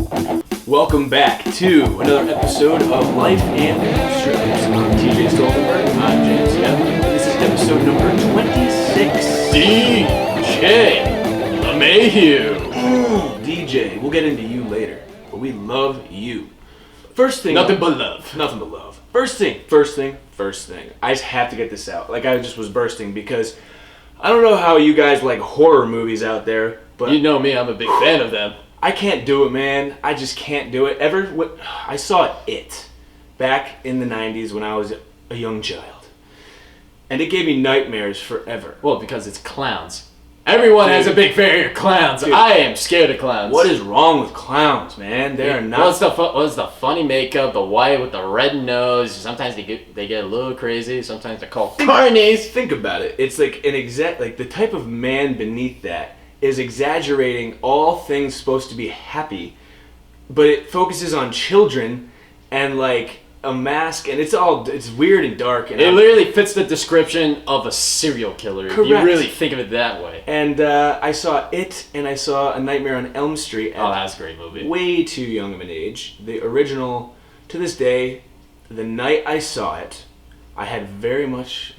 Welcome back to another episode of Life and Pinstripes. I'm TJ Stoltenberg. I'm James Yep. This is episode number 26. DJ LeMahieu. DJ, we'll get into you later, but we love you. First thing. Nothing but love. Nothing but love. First thing. I just have to get this out. Like, I just was bursting because I don't know how you guys like horror movies out there, but You know me, I'm a big fan of them. I can't do it, man. I just can't do it. I saw it back in the 90s when I was a young child. And it gave me nightmares forever. Well, because it's clowns. Everyone has a big fear of clowns. Dude. I am scared of clowns. What is wrong with clowns, man? They are not... What's the funny makeup, the white with the red nose? Sometimes they get a little crazy. Sometimes they're called carnies. Think about it. It's like the type of man beneath that is exaggerating all things supposed to be happy, but it focuses on children and like a mask, and it's weird and dark. And It literally fits the description of a serial killer. Correct. If you really think of it that way. And I saw it, and I saw A Nightmare on Elm Street. Oh, that's a great movie. Way too young of an age. The original, to this day, the night I saw it, I had very much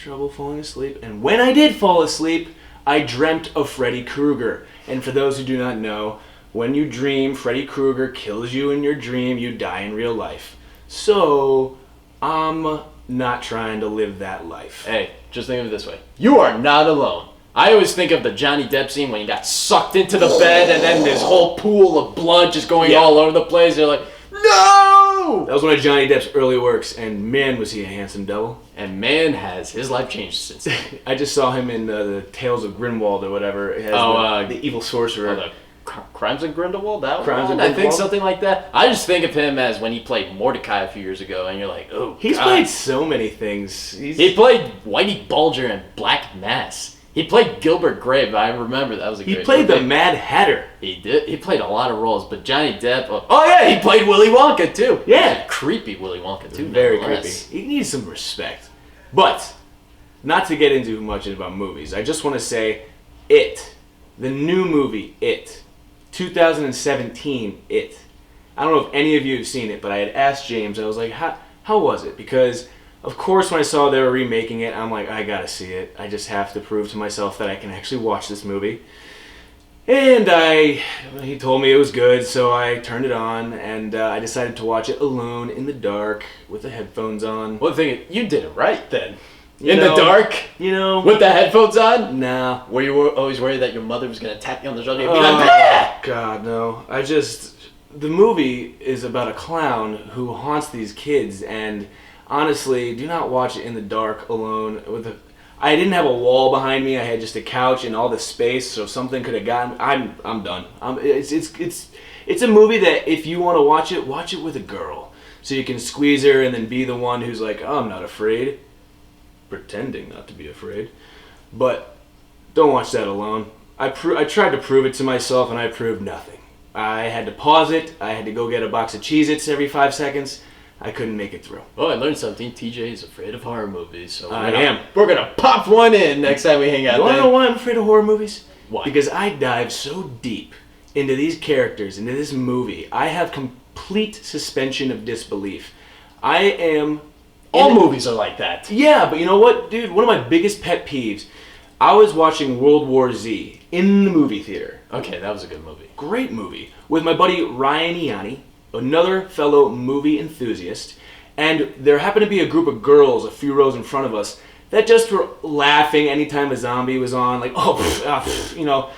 trouble falling asleep. And when I did fall asleep, I dreamt of Freddy Krueger. And for those who do not know, when you dream, Freddy Krueger kills you in your dream, you die in real life. So, I'm not trying to live that life. Hey, just think of it this way. You are not alone. I always think of the Johnny Depp scene when he got sucked into the bed and then this whole pool of blood just going all over the place. You're like, no! That was one of Johnny Depp's early works, and man, was he a handsome devil. And man, has his life changed since then. I just saw him in the Tales of Grindelwald or whatever. It has the evil sorcerer. The Crimes of Grindelwald? That Crimes one? of I think Grindelwald? something like that. I just think of him as when he played Mordecai a few years ago, and you're like, oh, He's God. played so many things. He played Whitey Bulger in Black Mass. He played Gilbert Grape. I remember that was a He great played movie. the Mad Hatter. He did. He played a lot of roles, but Johnny Depp. Oh yeah, he played Willy Wonka too. Yeah. Creepy Willy Wonka too. Very creepy. nonetheless. He needs some respect. But, not to get into much about movies, I just want to say, It. The new movie, It. 2017, It. I don't know if any of you have seen it, but I had asked James, I was like, how was it? Because, of course, when I saw they were remaking it, I'm like, I gotta see it. I just have to prove to myself that I can actually watch this movie. And he told me it was good, so I turned it on, and I decided to watch it alone in the dark with the headphones on. Well, the thing is, you did it right then. You In know, the dark, with the headphones on. Nah. Were you always worried that your mother was gonna tap you on the shoulder and be Oh, like, "Ah!" God, no. The movie is about a clown who haunts these kids, and honestly, do not watch it in the dark alone. I didn't have a wall behind me. I had just a couch and all the space, so something could have gotten. I'm done. It's a movie that if you want to watch it with a girl, so you can squeeze her and then be the one who's like, oh, I'm not afraid, pretending not to be afraid. But don't watch that alone. I tried to prove it to myself, and I proved nothing. I had to pause it. I had to go get a box of Cheez-Its every 5 seconds. I couldn't make it through. Oh, I learned something. TJ is afraid of horror movies, so I am. We're gonna pop one in next time we hang out. You want to know why I'm afraid of horror movies? Why? Because I dive so deep into these characters, into this movie. I have complete suspension of disbelief. I am... All movies are like that. Yeah, but you know what, dude? One of my biggest pet peeves, I was watching World War Z in the movie theater. Okay, that was a good movie. Great movie. With my buddy Ryan Ianni, another fellow movie enthusiast, and there happened to be a group of girls a few rows in front of us that just were laughing anytime a zombie was on, like, you know,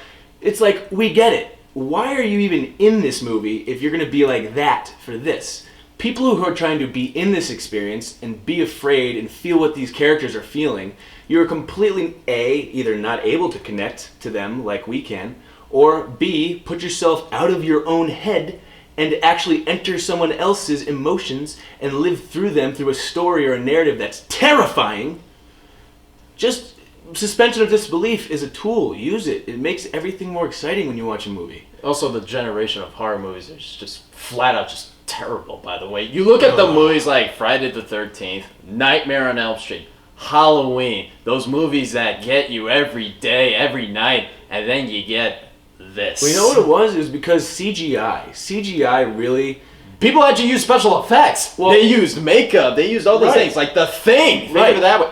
it's like, we get it. Why are you even in this movie if you're going to be like that for this? People who are trying to be in this experience and be afraid and feel what these characters are feeling, you're completely, A, either not able to connect to them like we can, or B, put yourself out of your own head and actually enter someone else's emotions and live through them through a story or a narrative that's terrifying. Just suspension of disbelief is a tool. Use it. It makes everything more exciting when you watch a movie. Also, the generation of horror movies is just flat out just terrible, by the way. You look at the movies like Friday the 13th, Nightmare on Elm Street, Halloween, those movies that get you every day, every night, and then you get this. Well, you know what it was? It was because CGI. CGI really... People actually use special effects. Well, they used makeup. They used all those things, like The Thing. Think of it that way.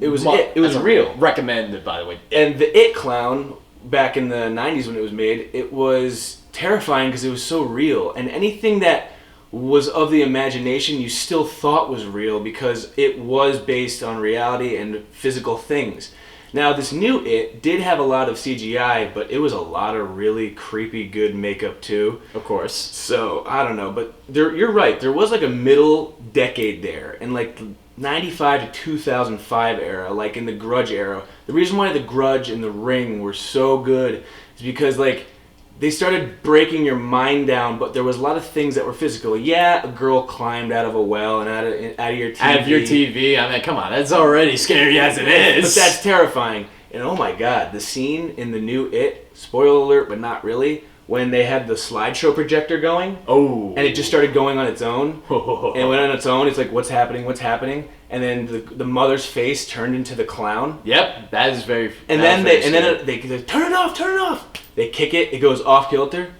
It was real. Recommended, by the way. And the It clown, back in the 90s when it was made, it was terrifying because it was so real. And anything that was of the imagination you still thought was real because it was based on reality and physical things. Now, this new It did have a lot of CGI, but it was a lot of really creepy good makeup too. Of course. So, I don't know, but you're right. There was like a middle decade there, in like the 95 to 2005 era, like in the Grudge era. The reason why the Grudge and the Ring were so good is because like they started breaking your mind down, but there was a lot of things that were physical. Yeah, a girl climbed out of a well and out of your TV. Out of your TV. I mean, come on, that's already scary as it is. But that's terrifying. And oh my God, the scene in the new It, spoiler alert, but not really, when they had the slideshow projector going. Oh. And it just started going on its own. And it went on its own. It's like, what's happening? What's happening? And then the mother's face turned into the clown. Yep, that is very. And then they turn it off, turn it off. They kick it, it goes off kilter,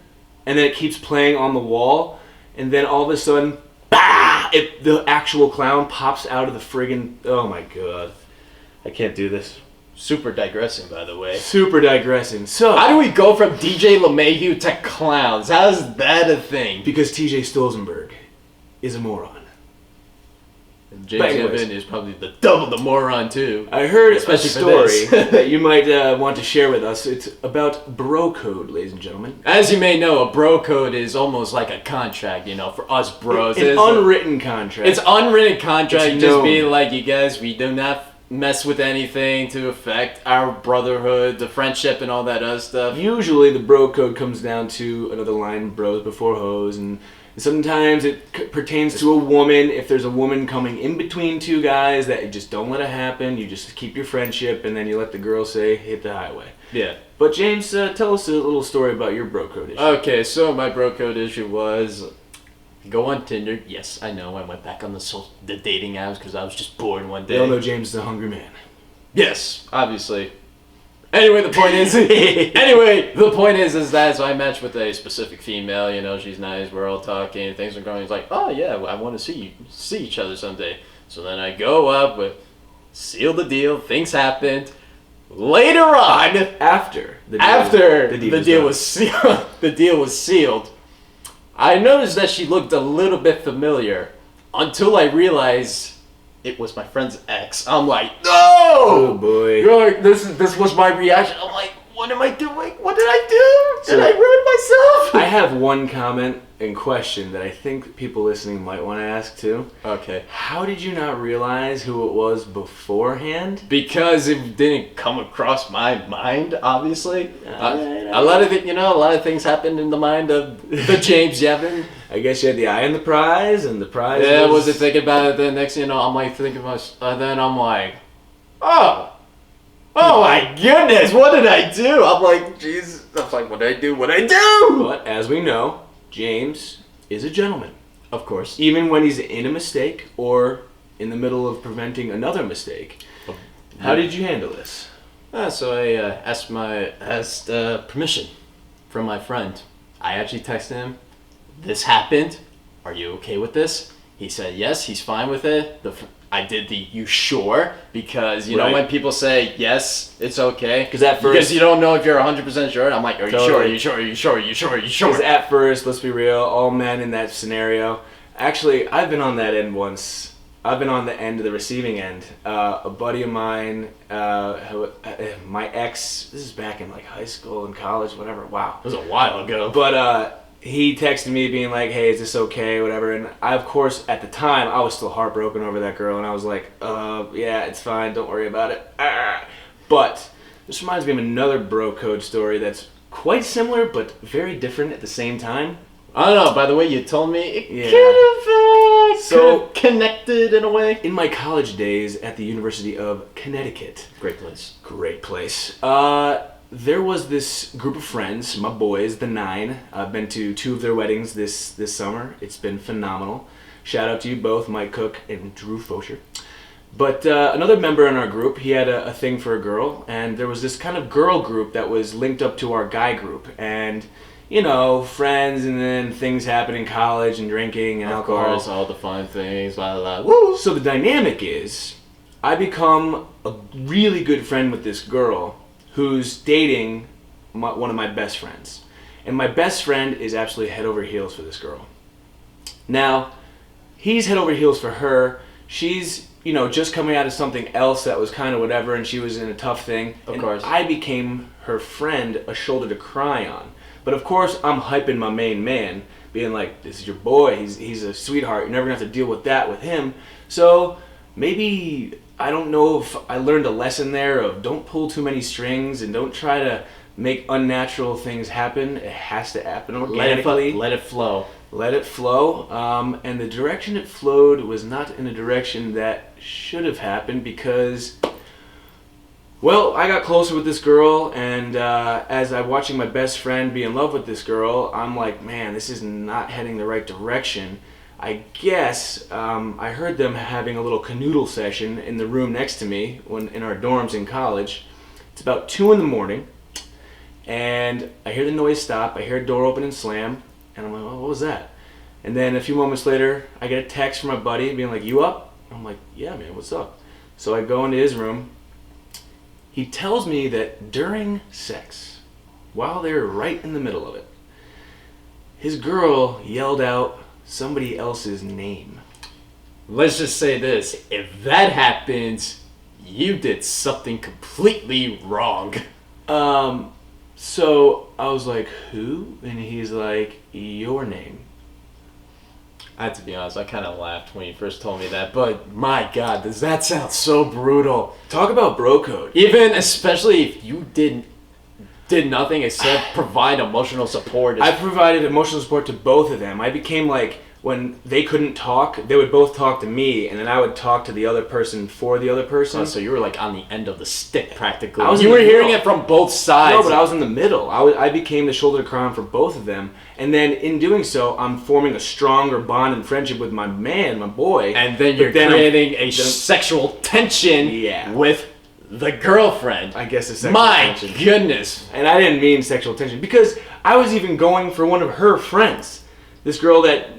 and then it keeps playing on the wall, and then all of a sudden, bah! The actual clown pops out of the friggin'. Oh my God, I can't do this. Super digressing, by the way. Super digressing. So how do we go from DJ LeMahieu to clowns? How is that a thing? Because TJ Stolzenberg is a moron. James Evan is probably double the moron too. I heard especially a story that you might want to share with us. It's about bro code, ladies and gentlemen. As you may know, a bro code is almost like a contract, for us bros. An unwritten contract. It's unwritten contract, it's just being like, you guys, we do not mess with anything to affect our brotherhood, the friendship, and all that other stuff. Usually the bro code comes down to another line, bros before hoes, and sometimes it pertains to a woman. If there's a woman coming in between two guys, that you just don't let it happen. You just keep your friendship, and then you let the girl say, hit the highway. Yeah. But James, tell us a little story about your bro code issue. Okay, so my bro code issue was go on Tinder. Yes, I know. I went back on the dating apps because I was just bored one day. They all know James is a hungry man. Yes, obviously. Anyway, the point is that so I matched with a specific female. She's nice. We're all talking. Things are going. It's like, oh yeah, I want to see each other someday. So then I go up, but seal the deal. Things happened. Later on, after the deal was sealed. I noticed that she looked a little bit familiar until I realized it was my friend's ex. I'm like, no! Oh boy. This was my reaction. I'm like, what am I doing? What did I do? Did I ruin myself? I have one comment and question that I think people listening might want to ask too. Okay. How did you not realize who it was beforehand? Because it didn't come across my mind, obviously. A lot of things happened in the mind of the James Yevon. I guess you had the eye on the prize, and the prize I wasn't thinking about it. Then next thing I'm like thinking about, then I'm like, oh my goodness, what did I do? I'm like, jeez, I'm like, what did I do? But as we know, James is a gentleman. Of course. Even when he's in a mistake or in the middle of preventing another mistake. How did you handle this? So I asked permission from my friend. I actually texted him, this happened. Are you okay with this? He said yes, he's fine with it. I did the you sure? Because, you know, when people say yes, it's okay. Because you don't know if you're 100% sure. I'm like, are you sure? Are you sure? Are you sure? Are you sure? Are you sure? Because at first, let's be real, all men in that scenario. Actually, I've been on that end once. I've been on the end of the receiving end. A buddy of mine, my ex, this is back in like high school and college, whatever. Wow. It was a while ago. But he texted me being like, hey, is this okay, whatever. And I, of course, at the time, I was still heartbroken over that girl. And I was like, yeah, it's fine. Don't worry about it. But this reminds me of another bro code story that's quite similar, but very different at the same time. I don't know. By the way you told me, it kind of connected in a way. In my college days at the University of Connecticut. Great place. Great place. There was this group of friends, my boys, the 9. I've been to 2 of their weddings this summer. It's been phenomenal. Shout out to you both, Mike Cook and Drew Fosher. But another member in our group, he had a thing for a girl, and there was this kind of girl group that was linked up to our guy group. And, you know, friends, and then things happen in college and drinking and alcohol. Of course, all the fun things, blah, blah, blah. Woo! So the dynamic is, I become a really good friend with this girl who's dating one of my best friends. And my best friend is absolutely head over heels for this girl. Now, he's head over heels for her. She's, you know, just coming out of something else that was kind of whatever, and she was in a tough thing. Of course. I became her friend, a shoulder to cry on. But of course, I'm hyping my main man, being like, this is your boy, he's a sweetheart, you're never going to have to deal with that with him. So maybe, I don't know if I learned a lesson there of don't pull too many strings and don't try to make unnatural things happen. It has to happen organically. Let it flow. Let it flow. And the direction it flowed was not in a direction that should have happened because, well, I got closer with this girl, and as I'm watching my best friend be in love with this girl, I'm like, man, this is not heading the right direction. I guess I heard them having a little canoodle session in the room next to me in our dorms in college. It's about 2 a.m, and I hear the noise stop. I hear a door open and slam, and I'm like, oh, what was that? And then a few moments later, I get a text from my buddy being like, you up? I'm like, yeah, man, what's up? So I go into his room. He tells me that during sex, while they're right in the middle of it, his girl yelled out somebody else's name. Let's just say this. If that happens, you did something completely wrong. So I was like, who? And he's like, your name. I have to be honest, I kind of laughed when you first told me that, but my God, does that sound so brutal? Talk about bro code. Even, especially if you did nothing except provide emotional support. I provided emotional support to both of them. I became like, when they couldn't talk, they would both talk to me, and then I would talk to the other person for the other person. Oh, so you were like on the end of the stick, practically. You were hearing it from both sides. No, but I was in the middle. I became the shoulder to cry on for both of them, and then in doing so, I'm forming a stronger bond and friendship with my man, my boy. And then you're creating a sexual tension with the girlfriend. I guess it's sexual tension. My goodness. And I didn't mean sexual tension, because I was even going for one of her friends. This girl that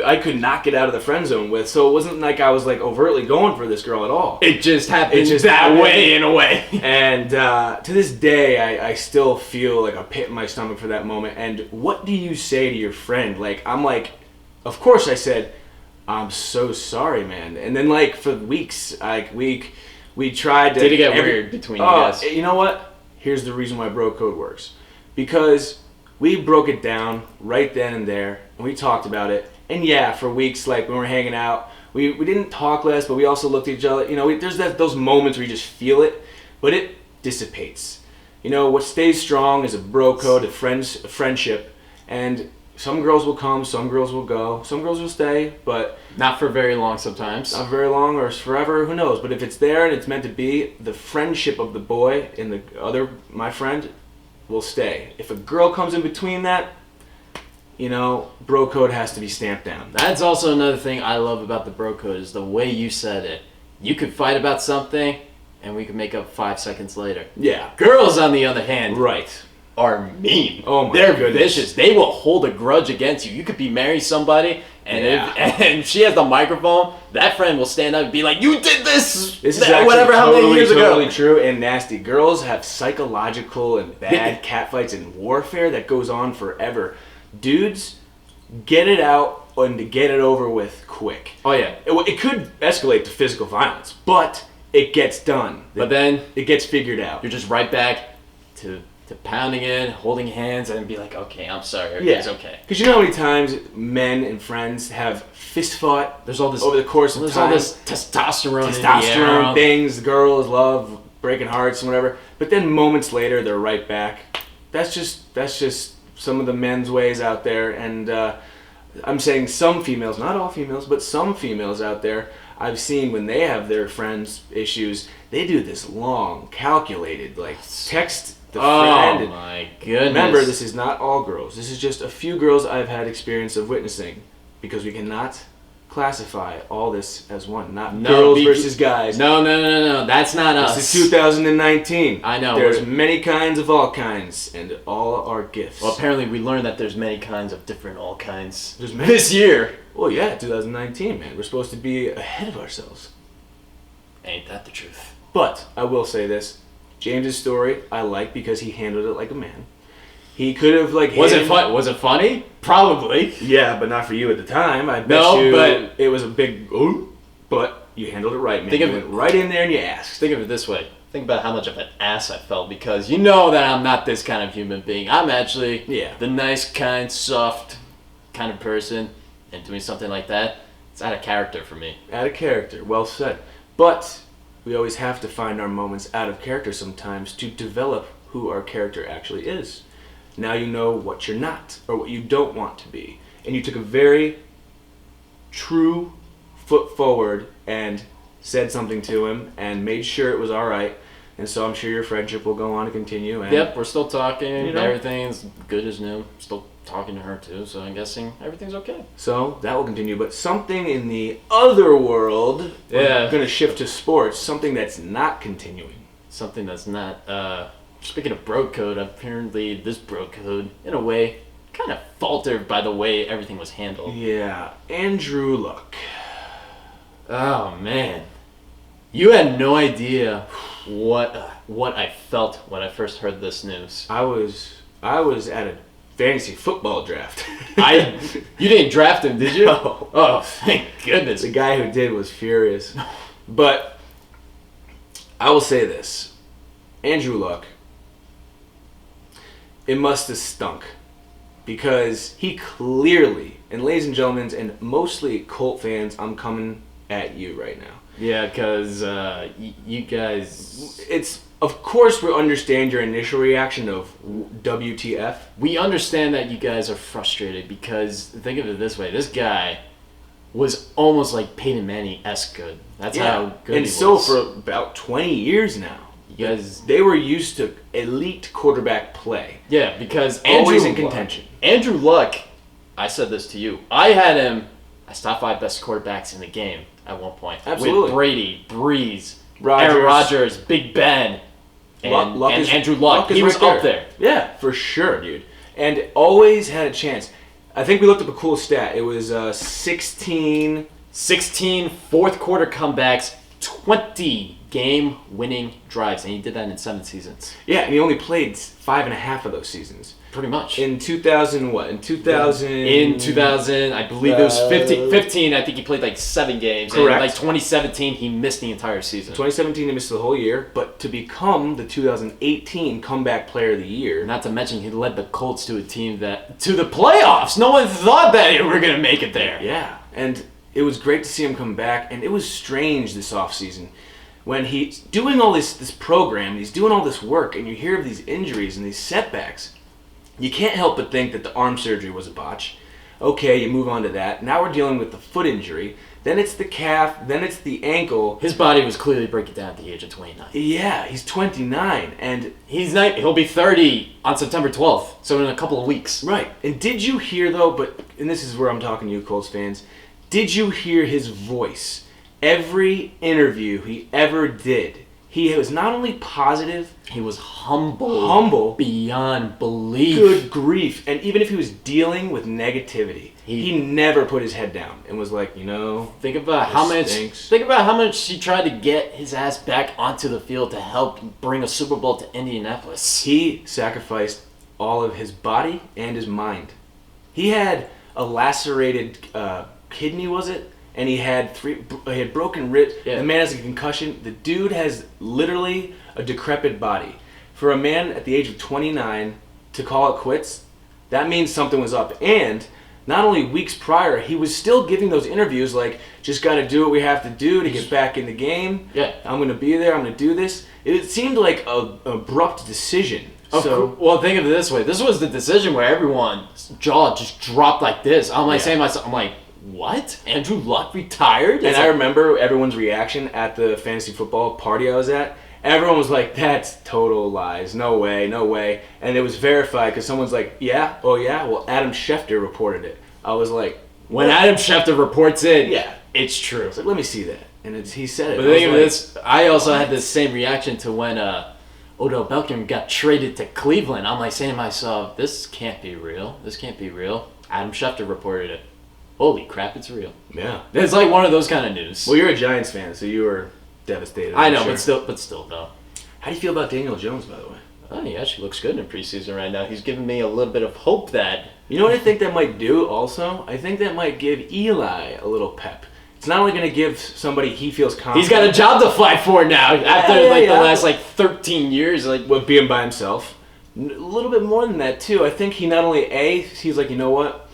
I could not get out of the friend zone with, so it wasn't like I was like overtly going for this girl at all. It just happened that way in a way. And to this day, I still feel like a pit in my stomach for that moment. And what do you say to your friend? Like, I'm like, of course I said, I'm so sorry, man. And then like for weeks, like we tried to... Did it get weird between you guys? You know what? Here's the reason why bro code works. Because we broke it down right then and there, and we talked about it. And yeah, for weeks, like when we were hanging out, we didn't talk less, but we also looked at each other. You know, there's those moments where you just feel it, but it dissipates. You know, what stays strong is a bro code, a friendship, and some girls will come, some girls will go, some girls will stay, but not for very long sometimes. Not very long or forever, who knows? But if it's there and it's meant to be, the friendship of the boy and the other, my friend, will stay. If a girl comes in between that, you know, bro code has to be stamped down. That's also another thing I love about the bro code is the way you said it. You could fight about something, and we could make up 5 seconds later. Yeah. Girls, on the other hand, are mean. Oh my They're goodness. vicious. They will hold a grudge against you. You could be marrying somebody, and if she has the microphone, that friend will stand up and be like, "You did this." This is actually how many years ago. Totally true and nasty. Girls have psychological and bad catfights and warfare that goes on forever. Dudes, get it out and to get it over with quick. Oh yeah. It could escalate to physical violence, but it gets done. But then it gets figured out. You're just right back to pounding in, holding hands, and be like, okay, I'm sorry, everything's okay. Because you know how many times men and friends have fist fought. There's all this over the course of time. All this testosterone things, girls love breaking hearts and whatever. But then moments later, they're right back. That's just some of the men's ways out there, and I'm saying some females, not all females, but some females out there, I've seen when they have their friends' issues, they do this long, calculated, like text the friend. Oh my goodness. Remember, this is not all girls. This is just a few girls I've had experience of witnessing, because we cannot classify all this as one, not No, girls versus guys. No. That's not us. This is 2019. I know. There's many kinds of all kinds, and all are gifts. Well, apparently we learned that there's many kinds of different all kinds. There's many. This year. Well, yeah, 2019, man. We're supposed to be ahead of ourselves. Ain't that the truth? But I will say this: James's story I like because he handled it like a man. He could have Was it fun? Was it funny? Probably. Yeah, but not for you at the time. I bet but it was a big. Ooh, but you handled it right, man. You went right in there and you asked. Think of it this way. Think about how much of an ass I felt because you know that I'm not this kind of human being. I'm actually the nice, kind, soft kind of person, and doing something like that, it's out of character for me. Out of character. Well said. But we always have to find our moments out of character sometimes to develop who our character actually is. Now you know what you're not, or what you don't want to be. And you took a very true foot forward and said something to him and made sure it was all right. And so I'm sure your friendship will go on to continue. And, yep, we're still talking. You know, everything's good as new. Still talking to her too, so I'm guessing everything's okay. So that will continue. But something in the other world, we're going to shift to sports, something that's not continuing. Something that's not... Speaking of bro code, apparently this bro code, in a way, kind of faltered by the way everything was handled. Yeah, Andrew Luck. Oh man, you had no idea what I felt when I first heard this news. I was at a fantasy football draft. You didn't draft him, did you? No. Oh, thank goodness. The guy who did was furious. But I will say this, Andrew Luck. It must have stunk because he clearly, and ladies and gentlemen, and mostly Colt fans, I'm coming at you right now. Yeah, because you guys... It's, of course, we understand your initial reaction of WTF. We understand that you guys are frustrated because, think of it this way, this guy was almost like Peyton Manning-esque good. That's how good he was. And so for about 20 years now. Because they were used to elite quarterback play. Yeah, because always in contention. Andrew Luck, I said this to you. I had him as top 5 best quarterbacks in the game at one point. Absolutely. With Brady, Breeze, Aaron Rodgers, Big Ben, and Andrew Luck. He was up there. Yeah, for sure, dude. And always had a chance. I think we looked up a cool stat. It was 16 fourth quarter comebacks, 20 game-winning drives, and he did that in 7 seasons. Yeah, and he only played 5.5 of those seasons. Pretty much. In 2000, what? In 2000... In 2000, I believe it was 15, I think he played like 7 games. Correct. And like 2017, he missed the entire season. 2017, he missed the whole year, but to become the 2018 Comeback Player of the Year... Not to mention, he led the Colts to a team to the playoffs! No one thought that they were going to make it there. Yeah, and it was great to see him come back, and it was strange this offseason. When he's doing all this program, he's doing all this work, and you hear of these injuries and these setbacks, you can't help but think that the arm surgery was a botch. Okay, you move on to that. Now we're dealing with the foot injury. Then it's the calf. Then it's the ankle. His body was clearly breaking down at the age of 29. Yeah, he's 29, and he'll be 30 on September 12th, so in a couple of weeks. Right. And did you hear, though, and this is where I'm talking to you, Colts fans, did you hear his voice? Every interview he ever did, he was not only positive, he was humble beyond belief. Good grief. And even if he was dealing with negativity, he never put his head down and was like, think about how much he tried to get his ass back onto the field to help bring a Super Bowl to Indianapolis. He sacrificed all of his body and his mind. He had a lacerated kidney, was it? And he had broken ribs. Yeah. The man has a concussion. The dude has literally a decrepit body. For a man at the age of 29 to call it quits, that means something was up. And not only weeks prior, he was still giving those interviews like, just got to do what we have to do to get back in the game. Yeah. I'm going to be there. I'm going to do this. It seemed like an abrupt decision. Well, think of it this way. This was the decision where everyone's jaw just dropped like this. I'm like saying to myself, I'm like, what? Andrew Luck retired? And I remember everyone's reaction at the fantasy football party I was at. Everyone was like, that's total lies. No way, no way. And it was verified because someone's like, yeah? Oh, yeah? Well, Adam Schefter reported it. I was like, When Adam Schefter reports in, Yeah. it's true. It's like, let me see that. And he said it. But think of this. I also had the same reaction to when Odell Beckham got traded to Cleveland. I'm like saying to myself, this can't be real. This can't be real. Adam Schefter reported it. Holy crap, it's real. Yeah. It's like one of those kind of news. Well, you're a Giants fan, so you were devastated. I know, sure. but still though. How do you feel about Daniel Jones, by the way? Oh, he actually looks good in preseason right now. He's giving me a little bit of hope that... You know what I think that might do also? I think that might give Eli a little pep. It's not only going to give somebody he feels confident. He's got a job to fight for now after the last 13 years. With being by himself. A little bit more than that, too. I think he not only, he's like, you know what?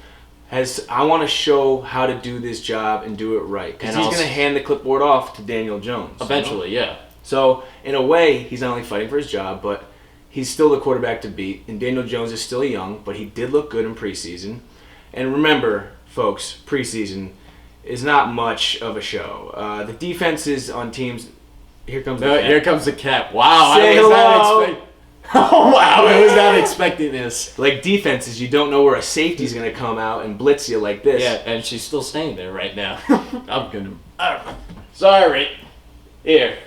I want to show how to do this job and do it right. Because he's going to hand the clipboard off to Daniel Jones. Eventually, yeah. So, in a way, he's not only fighting for his job, but he's still the quarterback to beat. And Daniel Jones is still young, but he did look good in preseason. And remember, folks, preseason is not much of a show. The defenses on teams... Here comes the cat. Here comes the cat. Wow, Say I was not hello. expecting... Oh, wow, I was not expecting this. Like defenses, you don't know where a safety's going to come out and blitz you like this. Yeah, and she's still staying there right now. I'm gonna... Sorry. Here.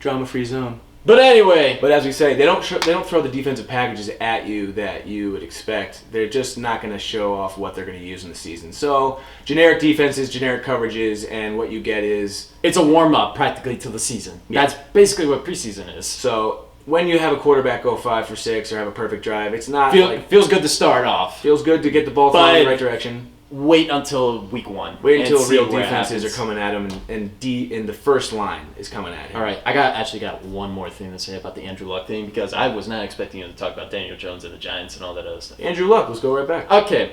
Drama-free zone. But anyway... But as we say, they don't throw the defensive packages at you that you would expect. They're just not going to show off what they're going to use in the season. So, generic defenses, generic coverages, and what you get is... It's a warm-up practically to the season. Yeah. That's basically what preseason is. So, when you have a quarterback go 5 for 6 or have a perfect drive, it's not feels good to start off. Feels good to get the ball thrown in the right direction. Wait until week 1. Wait until real defenses are coming at him and the first line is coming at him. All right, I got one more thing to say about the Andrew Luck thing because I was not expecting you to talk about Daniel Jones and the Giants and all that other stuff. Andrew Luck, let's go right back. Okay,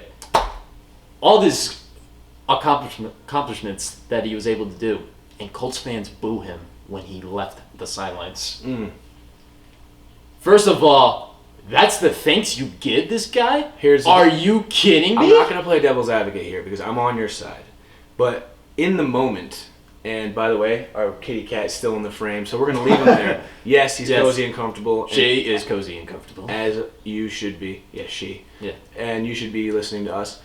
all these accomplishments that he was able to do, and Colts fans boo him when he left the sidelines. First of all, that's the thanks you give this guy? Are you kidding me? I'm not going to play devil's advocate here because I'm on your side. But in the moment, and by the way, our kitty cat is still in the frame, so we're going to leave him there. Yes, he's cozy and comfortable. She is cozy and comfortable. As you should be. Yes, she. Yeah. And you should be listening to us.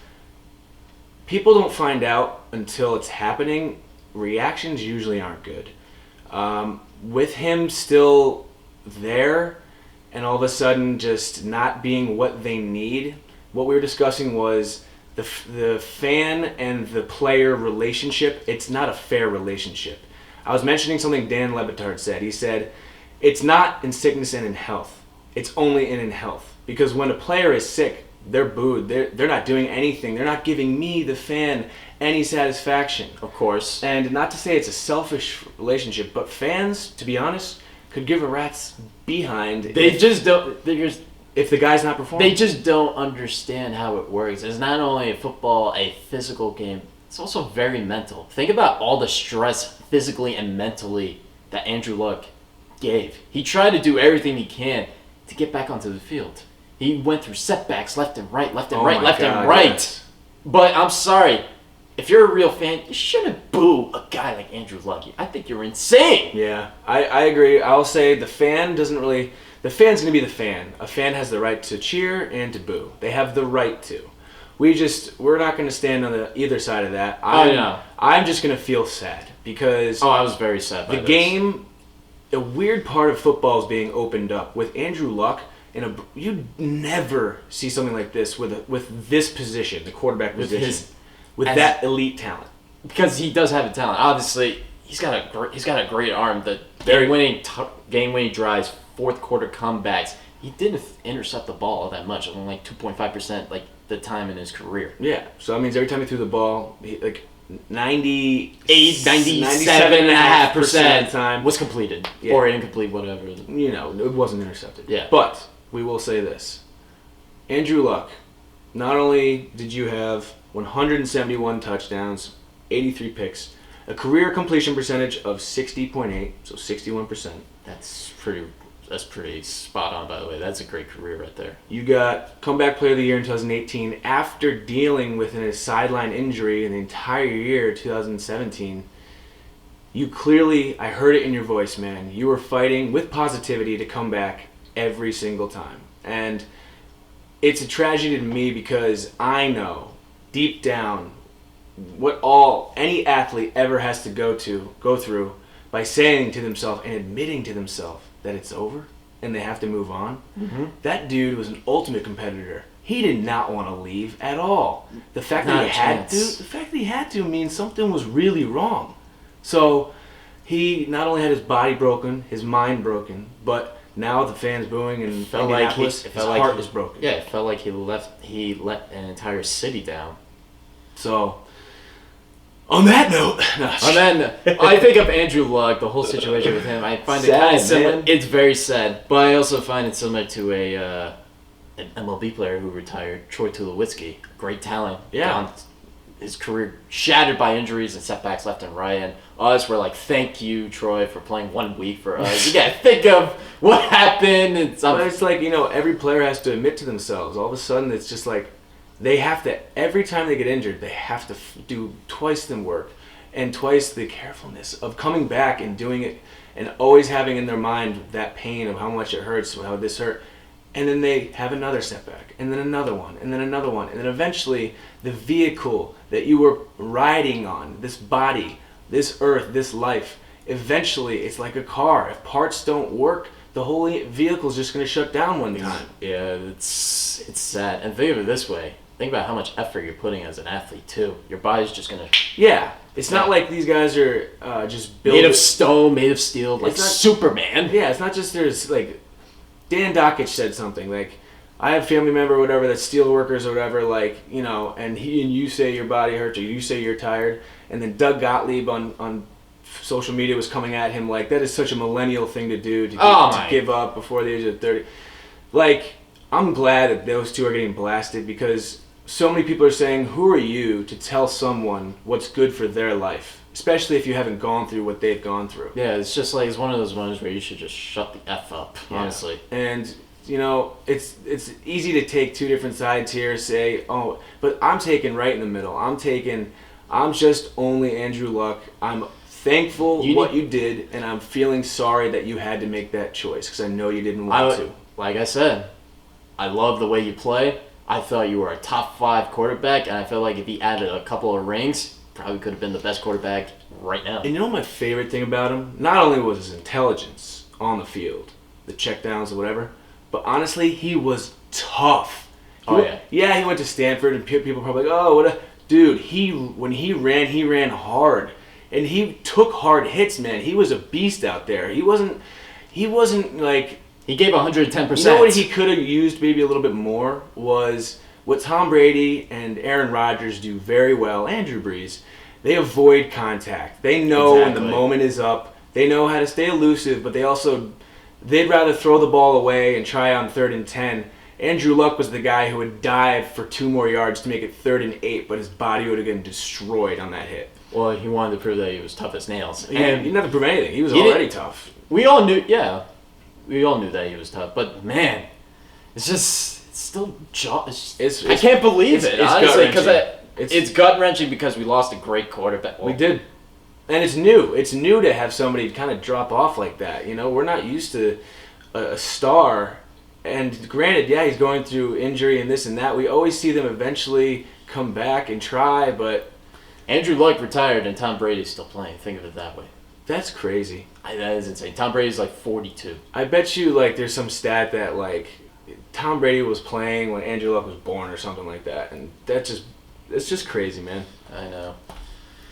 People don't find out until it's happening. Reactions usually aren't good. With him still there... and all of a sudden just not being what they need. What we were discussing was the fan and the player relationship. It's not a fair relationship. I was mentioning something Dan Lebitard said. He said, it's not in sickness and in health. It's only in health. Because when a player is sick, they're booed. They're not doing anything. They're not giving me, the fan, any satisfaction. Of course. And not to say it's a selfish relationship, but fans, to be honest, could give a rat's behind. If the guy's not performing. They just don't understand how it works. It's not only football, a physical game. It's also very mental. Think about all the stress physically and mentally that Andrew Luck gave. He tried to do everything he can to get back onto the field. He went through setbacks left and right. Yes. But I'm sorry. If you're a real fan, you shouldn't boo a guy like Andrew Luck. I think you're insane. Yeah, I agree. I'll say the fan doesn't really... The fan's going to be the fan. A fan has the right to cheer and to boo. They have the right to. We're not going to stand on either side of that. I'm just going to feel sad because... I was very sad by the game, a weird part of football is being opened up. With Andrew Luck, you'd never see something like this with this position, the quarterback position. With that elite talent, because he does have a talent. Obviously, he's got a great arm. The game-winning drives, fourth quarter comebacks. He didn't intercept the ball that much. Only 2.5%, the time in his career. Yeah. So that means every time he threw the ball, 97.5% of the time was completed or incomplete, whatever. It wasn't intercepted. Yeah. But we will say this: Andrew Luck. Not only did you have 171 touchdowns, 83 picks, a career completion percentage of 60.8, so 61%. That's pretty spot on, by the way. That's a great career right there. You got comeback player of the year in 2018 after dealing with a sideline injury in the entire year 2017. You clearly, I heard it in your voice, man. You were fighting with positivity to come back every single time. And it's a tragedy to me because I know deep down what any athlete ever has to go through by saying to themselves and admitting to themselves that it's over and they have to move on. Mm-hmm. That dude was an ultimate competitor. He did not want to leave at all. The fact Not that he had to means something was really wrong. So he not only had his body broken, his mind broken, but now the fans booing and Felt like his heart is broken. Yeah, it felt like he let an entire city down. So, on that note, And then I think of Andrew Luck, the whole situation with him. I find it kind of similar. Man. It's very sad, but I also find it similar to an MLB player who retired, Troy Tulowitzki. Great talent. Yeah. His career shattered by injuries and setbacks left and right, and us were like, "Thank you, Troy, for playing 1 week for us." You gotta think of what happened. But it's like, every player has to admit to themselves. All of a sudden, it's just like they have to. Every time they get injured, they have to do twice the work and twice the carefulness of coming back and doing it, and always having in their mind that pain of how much it hurts, how this hurt. And then they have another setback, and then another one, and then another one. And then eventually, the vehicle that you were riding on, this body, this earth, this life, eventually it's like a car. If parts don't work, the whole vehicle is just going to shut down one time. Yeah, it's sad. And think of it this way. Think about how much effort you're putting as an athlete, too. Your body's just going to... Yeah. It's not like these guys are just built... Made of stone, made of steel, like Superman. Yeah, it's not just there's, like... Dan Dockich said something like, I have a family member or whatever that's steel workers or whatever, like, and you say your body hurts or you say you're tired, and then Doug Gottlieb on social media was coming at him like, that is such a millennial thing to do to give up before the age of 30. Like, I'm glad that those two are getting blasted because so many people are saying, who are you to tell someone what's good for their life? Especially if you haven't gone through what they've gone through. Yeah, it's just like, it's one of those moments where you should just shut the F up, honestly. And, it's easy to take two different sides here, say, oh, but I'm taking right in the middle. I'm just only Andrew Luck. I'm thankful what you did, and I'm feeling sorry that you had to make that choice because I know you didn't want to. Like I said, I love the way you play. I thought you were a top 5 quarterback, and I felt like if he added a couple of rings, probably could have been the best quarterback right now. And my favorite thing about him? Not only was his intelligence on the field, the checkdowns or whatever, but honestly, he was tough. Yeah, he went to Stanford, and people were probably like, oh, what a... Dude, when he ran hard. And he took hard hits, man. He was a beast out there. He wasn't like... He gave 110%. You know what he could have used maybe a little bit more was... What Tom Brady and Aaron Rodgers do very well, and Drew Brees, they avoid contact. They know when the moment is up. They know how to stay elusive, but they'd rather throw the ball away and try on 3rd and 10. Andrew Luck was the guy who would dive for 2 more yards to make it 3rd and 8, but his body would have been destroyed on that hit. Well, he wanted to prove that he was tough as nails. He didn't have to prove anything. He was already tough. We all knew that he was tough, but man, it's just... Still, I can't believe it, honestly, because it's gut-wrenching because we lost a great quarterback. We did. And it's new. It's new to have somebody kind of drop off like that. We're not used to a star. And granted, yeah, he's going through injury and this and that. We always see them eventually come back and try, but... Andrew Luck retired and Tom Brady's still playing. Think of it that way. That's crazy. That is insane. Tom Brady's like 42. I bet you, there's some stat that, Tom Brady was playing when Andrew Luck was born or something like that, and it's just crazy, man. I know.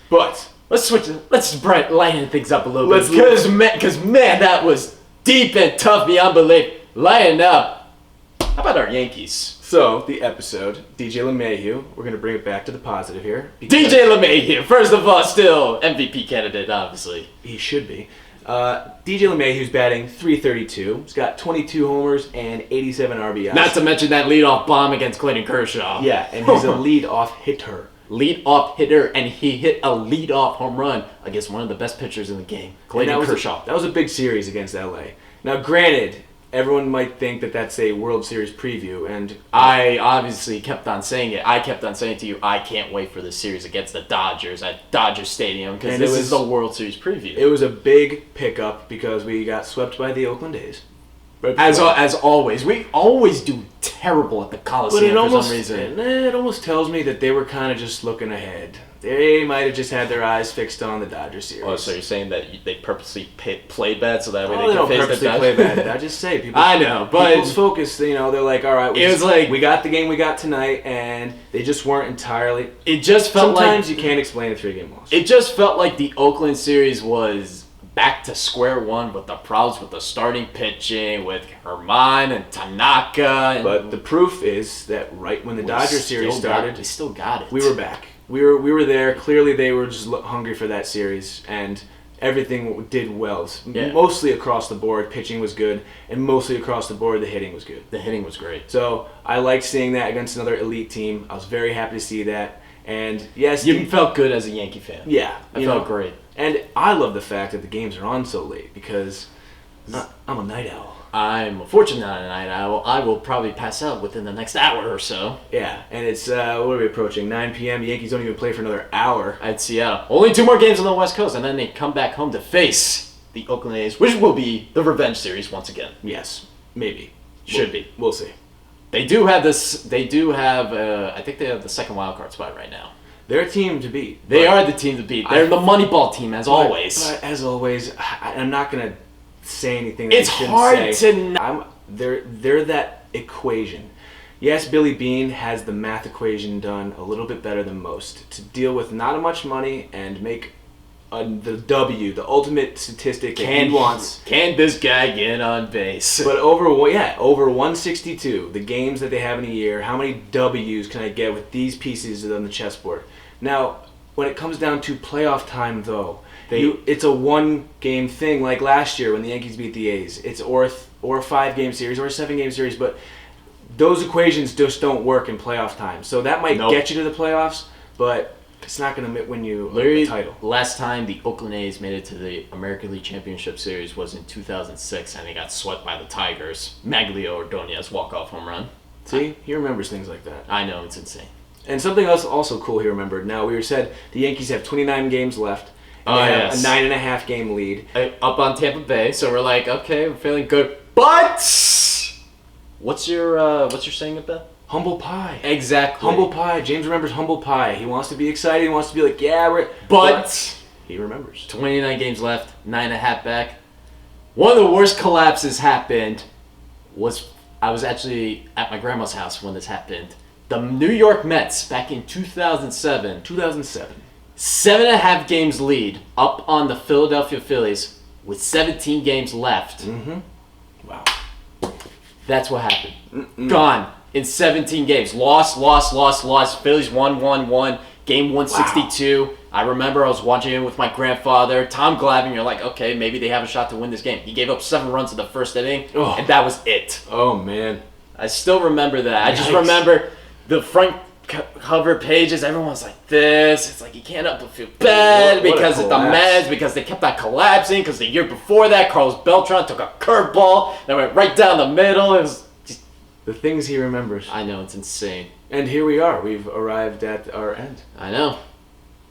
But let's lighten things up a little bit because man, that was deep and tough beyond belief. Lighten up. How about our Yankees? So the episode, DJ LeMahieu. We're gonna bring it back to the positive here. DJ LeMahieu, first of all, still MVP candidate, obviously. He should be. DJ LeMahieu's batting .332. He's got 22 homers and 87 RBIs. Not to mention that leadoff bomb against Clayton Kershaw. Yeah, and he's a leadoff hitter. And he hit a leadoff home run against one of the best pitchers in the game, Clayton Kershaw. That was a big series against LA. Now, granted, everyone might think that that's a World Series preview, and I obviously kept on saying it. I kept on saying to you, I can't wait for this series against the Dodgers at Dodger Stadium because this is the World Series preview. It was a big pickup because we got swept by the Oakland A's. Right As before. always, we always do terrible at the But Coliseum for some reason. it almost tells me that they were kind of just looking ahead. They might have just had their eyes fixed on the Dodgers series. Oh, so you're saying that they purposely play bad so that way Oh, they they can don't face purposely the play Dodgers? bad. I just say people. I know, but people's focus. They're like, all right, we got the game we got tonight, and they just weren't entirely. it just felt Sometimes like you can't explain a 3-game loss. it just felt like the Oakland series was back to square one with the problems with the starting pitching, with Herman and Tanaka. And But the proof is that right when the Dodgers series started, we still got it. we were back. We were there. Clearly, they were just hungry for that series, and everything did well. Yeah. Mostly across the board, pitching was good, and mostly across the board, the hitting was good. The hitting was great. So I liked seeing that against another elite team. I was very happy to see that. And yes, You felt good as a Yankee fan. yeah, I felt great. And I love the fact that the games are on so late because I'm a night owl. I'm fortunate not a night owl. I will probably pass out within the next hour or so. Yeah, and it's what are we approaching? 9 p.m. The Yankees don't even play for another hour. At Seattle. Only 2 more games on the West Coast, and then they come back home to face the Oakland A's, which will be the revenge series once again. Yes, maybe. Should be. We'll see. They do have this. They do have. I think they have the second wild card spot right now. They're a team to beat. They are the team to beat. They're the Moneyball team, as always. But as always, I'm not gonna say anything that It's I shouldn't hard say. to. They're that equation. Yes, Billy Beane has the math equation done a little bit better than most to deal with not much money and make the W, the ultimate statistic that he wants. Can this guy get on base? But over 162, the games that they have in a year, how many W's can I get with these pieces on the chessboard? Now, when it comes down to playoff time, though, it's a 1-game thing like last year when the Yankees beat the A's. It's or a 5-game series or a 7-game series, but those equations just don't work in playoff time. So that might get you to the playoffs, but it's not going to win you a title. Last time the Oakland A's made it to the American League Championship Series was in 2006, and they got swept by the Tigers. Maglio Ordonez walk-off home run. See? He remembers things like that. I know, it's insane. And something else also cool he remembered. Now, we said the Yankees have 29 games left. And they have a 9.5 game lead. Up on Tampa Bay, so we're like, okay, we're feeling good. But what's your saying about? Humble pie. Exactly. Humble pie. James remembers humble pie. He wants to be excited. He wants to be like, yeah, we're... But he remembers. 29 games left, 9.5 back. One of the worst collapses happened I was actually at my grandma's house when this happened. The New York Mets, back in 2007. 7.5 games lead up on the Philadelphia Phillies with 17 games left. Mm-hmm. Wow. That's what happened. Gone in 17 games. Lost. Phillies won. Game 162. Wow. I remember I was watching it with my grandfather. Tom Glavine, you're like, okay, maybe they have a shot to win this game. He gave up 7 runs in the first inning, and that was it. Oh, man. I still remember that. I just remember the front cover pages, everyone's like this. It's like you can't help but feel bad because of the Mets, because they kept on collapsing, because the year before that, Carlos Beltran took a curveball that went right down the middle. It was just... The things he remembers. I know, it's insane. And here we are. We've arrived at our end. I know.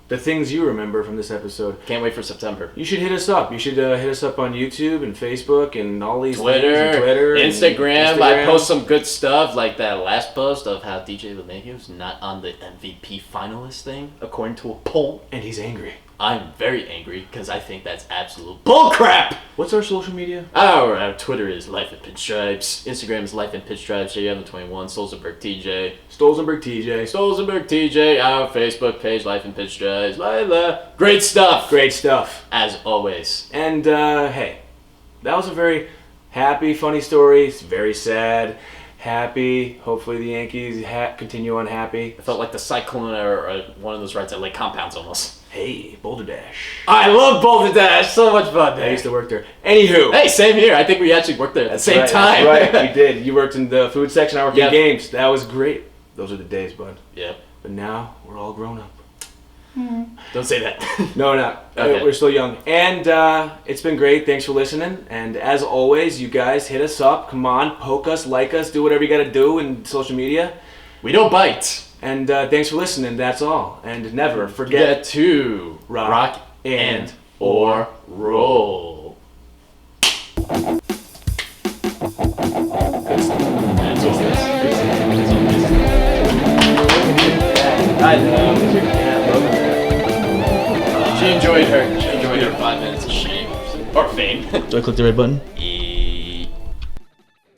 The things you remember from this episode. Can't wait for September. You should hit us up. You should hit us up on YouTube and Facebook and all these Twitter, things. Twitter, Instagram. I post some good stuff, like that last post of how DJ LeMahieu's not on the MVP finalist thing, according to a poll. And he's angry. I'm very angry because I think that's absolute bullcrap. What's our social media? Our Twitter is Life in Pinstripes. Instagram is Life in Pinstripes. JM21. Stolzenberg TJ. Stolzenberg TJ. Our Facebook page, Life in Pinstripes. Lila. Great stuff. Great stuff. As always. And hey, that was a very happy, funny story. It's very sad. Happy. Hopefully the Yankees continue on happy. I felt like the Cyclone or one of those rides at Lake Compounds almost. Hey, Boulder Dash. I love Boulder Dash. So much fun there. I used to work there. Anywho. Hey, same here. I think we actually worked there at the same time. That's right, we did. You worked in the food section. I worked in games. That was great. Those are the days, bud. Yep. But now, we're all grown up. Don't say that. No, we're not. Okay. We're still young. And it's been great. Thanks for listening. And as always, you guys hit us up. Come on, poke us, like us, do whatever you got to do in social media. We don't bite. And thanks for listening. That's all. And never forget to rock and or roll. Do I click the red button?